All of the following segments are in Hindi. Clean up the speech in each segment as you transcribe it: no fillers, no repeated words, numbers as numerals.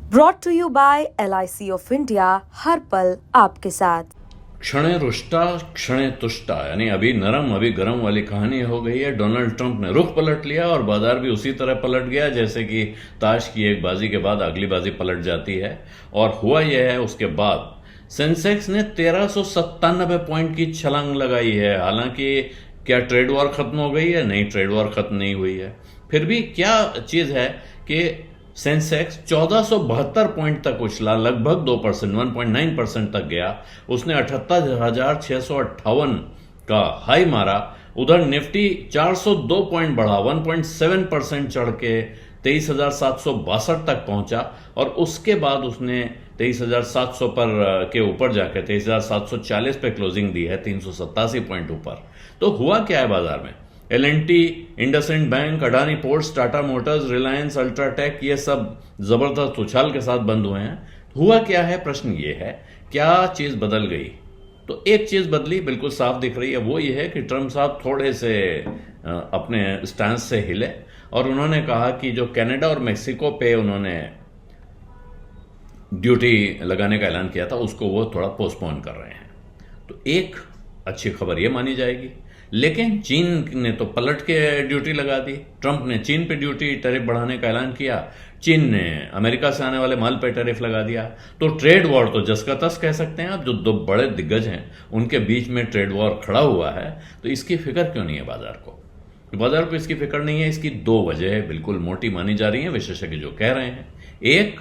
Brought to you by LIC of India, हर पल आपके साथ। क्षणे रुष्टा क्षणे तुष्टा, यानी अभी नरम अभी गरम वाली कहानी हो गई है। डोनाल्ड ट्रंप ने रुख पलट लिया और बाजार भी उसी तरह पलट गया जैसे कि ताश की एक बाजी के बाद अगली बाजी पलट जाती है। और हुआ यह है, उसके बाद सेंसेक्स ने 1397 पॉइंट की छलांग लगाई है। हालांकि क्या ट्रेड वॉर खत्म हो गई है? नहीं, ट्रेड वॉर खत्म नहीं हुई है। फिर भी क्या चीज है कि सेंसेक्स 1472 पॉइंट तक उछला, लगभग 2%, 1.9% तक गया। उसने 78,658 का हाई मारा। उधर निफ्टी 402 पॉइंट बढ़ा, 1.7% चढ़ के 23,762 तक पहुंचा। और उसके बाद उसने 23,700 पर के ऊपर जाकर 23,740 पे क्लोजिंग दी है, 387 पॉइंट ऊपर। तो हुआ क्या है बाजार में? L&T, IndusInd bank, Adani ports, Tata Motors, Reliance, UltraTech, ये सब जबरदस्त उछाल के साथ बंद हुए हैं। हुआ क्या है? प्रश्न ये है, क्या चीज बदल गई? तो एक चीज बदली, बिल्कुल साफ दिख रही है। वो ये है कि ट्रंप साहब थोड़े से अपने स्टैंड से हिले और उन्होंने कहा कि जो कनाडा और मेक्सिको पे उन्होंने ड्यूटी लगाने का ऐलान किया था, उसको वो थोड़ा पोस्टपोन कर रहे हैं। तो एक अच्छी खबर ये मानी जाएगी। लेकिन चीन ने तो पलट के ड्यूटी लगा दी। ट्रंप ने चीन पे ड्यूटी टैरिफ बढ़ाने का ऐलान किया, चीन ने अमेरिका से आने वाले माल पे टैरिफ लगा दिया। तो ट्रेड वॉर तो जस का तस कह सकते हैं आप। जो दो बड़े दिग्गज हैं उनके बीच में ट्रेड वॉर खड़ा हुआ है। तो इसकी फिक्र क्यों नहीं है बाजार को? बाजार को इसकी फिक्र नहीं है। इसकी दो वजह बिल्कुल मोटी मानी जा रही हैं, विशेषज्ञ जो कह रहे हैं। एक,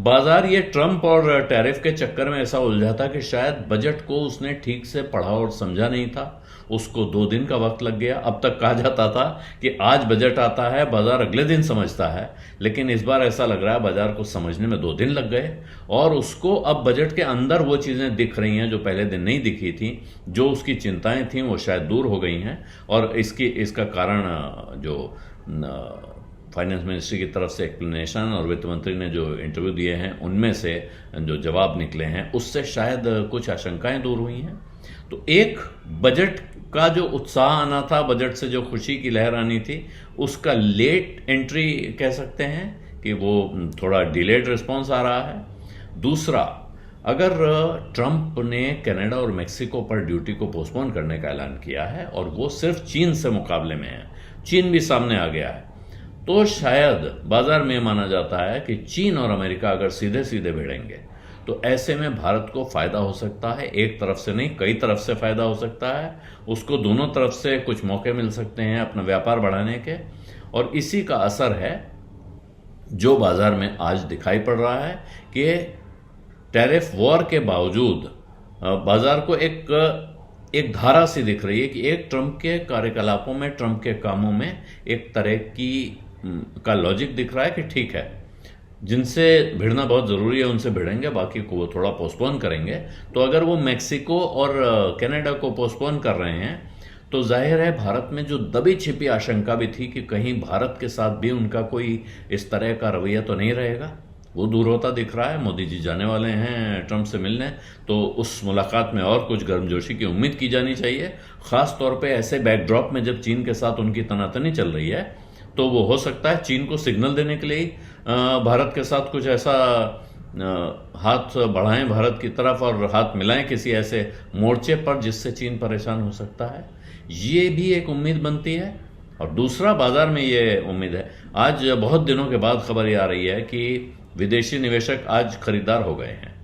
बाजार ये ट्रंप और टैरिफ के चक्कर में ऐसा उलझा था कि शायद बजट को उसने ठीक से पढ़ा और समझा नहीं था। उसको 2 दिन का वक्त लग गया। अब तक कहा जाता था कि आज बजट आता है, बाजार अगले दिन समझता है। लेकिन इस बार ऐसा लग रहा है बाजार को समझने में 2 दिन लग गए। और उसको अब बजट के अंदर वो चीजें दिख रही हैं जो पहले दिन नहीं दिखी थी। जो उसकी चिंताएं थी वो शायद दूर हो गई हैं। और इसका कारण जो फाइनेंस मिनिस्ट्री की तरफ से एक्सप्लेनेशन और वित्त मंत्री ने जो इंटरव्यू दिए हैं उनमें से जो जवाब निकले हैं उससे शायद कुछ आशंकाएं दूर हुई हैं। तो एक, बजट का जो उत्साह आना था, बजट से जो खुशी की लहर आनी थी, उसका लेट एंट्री कह सकते हैं कि वो थोड़ा डिलेड रिस्पॉन्स आ रहा है। दूसरा, अगर ट्रंप ने कनाडा और मेक्सिको पर ड्यूटी को पोस्टपोन करने का ऐलान किया है और वो सिर्फ चीन से मुकाबले में है, चीन भी सामने आ गया है, तो शायद बाजार में माना जाता है कि चीन और अमेरिका अगर सीधे सीधे भिड़ेंगे तो ऐसे में भारत को फायदा हो सकता है। एक तरफ से नहीं, कई तरफ से फायदा हो सकता है। उसको दोनों तरफ से कुछ मौके मिल सकते हैं अपना व्यापार बढ़ाने के। और इसी का असर है जो बाजार में आज दिखाई पड़ रहा है कि टैरिफ वॉर के बावजूद बाजार को एक धारा सी दिख रही है कि एक ट्रंप के कार्यकलापों में, ट्रंप के कामों में एक तरह की का लॉजिक दिख रहा है कि ठीक है, जिनसे भिड़ना बहुत जरूरी है उनसे भिड़ेंगे, बाकी को वो थोड़ा पोस्टपोन करेंगे। तो अगर वो मेक्सिको और कनाडा को पोस्टपोन कर रहे हैं तो जाहिर है भारत में जो दबी छिपी आशंका भी थी कि कहीं भारत के साथ भी उनका कोई इस तरह का रवैया तो नहीं रहेगा, वो दूर होता दिख रहा है। मोदी जी जाने वाले हैं ट्रंप से मिलने, तो उस मुलाकात में और कुछ गर्मजोशी की उम्मीद की जानी चाहिए। खास तौर पे ऐसे बैकड्रॉप में जब चीन के साथ उनकी तनातनी चल रही है तो वो हो सकता है चीन को सिग्नल देने के लिए भारत के साथ कुछ ऐसा हाथ बढ़ाएं भारत की तरफ और हाथ मिलाएं किसी ऐसे मोर्चे पर जिससे चीन परेशान हो सकता है। ये भी एक उम्मीद बनती है। और दूसरा, बाजार में ये उम्मीद है, आज बहुत दिनों के बाद खबर ये आ रही है कि विदेशी निवेशक आज खरीदार हो गए हैं।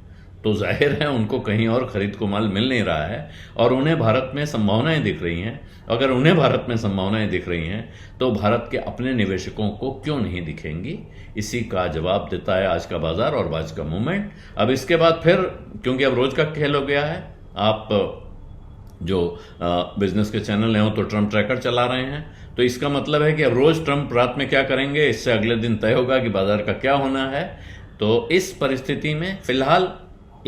तो जाहिर है उनको कहीं और खरीद को माल मिल नहीं रहा है और उन्हें भारत में संभावनाएं दिख रही हैं। अगर उन्हें भारत में संभावनाएं दिख रही हैं तो भारत के अपने निवेशकों को क्यों नहीं दिखेंगी? इसी का जवाब देता है आज का बाजार और आज का मूवमेंट। अब इसके बाद फिर, क्योंकि अब रोज का खेल हो गया है, आप जो बिजनेस के चैनल हैं तो ट्रंप ट्रैकर चला रहे हैं, तो इसका मतलब है कि अब रोज ट्रंप रात में क्या करेंगे इससे अगले दिन तय होगा कि बाजार का क्या होना है। तो इस परिस्थिति में फिलहाल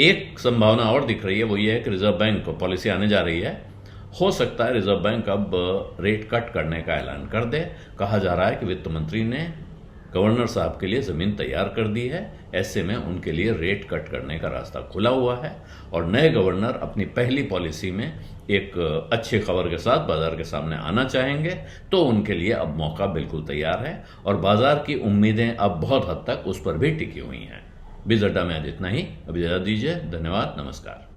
एक संभावना और दिख रही है, वो ये है कि रिजर्व बैंक पॉलिसी आने जा रही है। हो सकता है रिजर्व बैंक अब रेट कट करने का ऐलान कर दे। कहा जा रहा है कि वित्त मंत्री ने गवर्नर साहब के लिए जमीन तैयार कर दी है। ऐसे में उनके लिए रेट कट करने का रास्ता खुला हुआ है और नए गवर्नर अपनी पहली पॉलिसी में एक अच्छी खबर के साथ बाजार के सामने आना चाहेंगे। तो उनके लिए अब मौका बिल्कुल तैयार है और बाजार की उम्मीदें अब बहुत हद तक उस पर भी टिकी हुई हैं। बीज अड्डा में आज इतना ही। अभी इजाजत दीजिए। धन्यवाद, नमस्कार।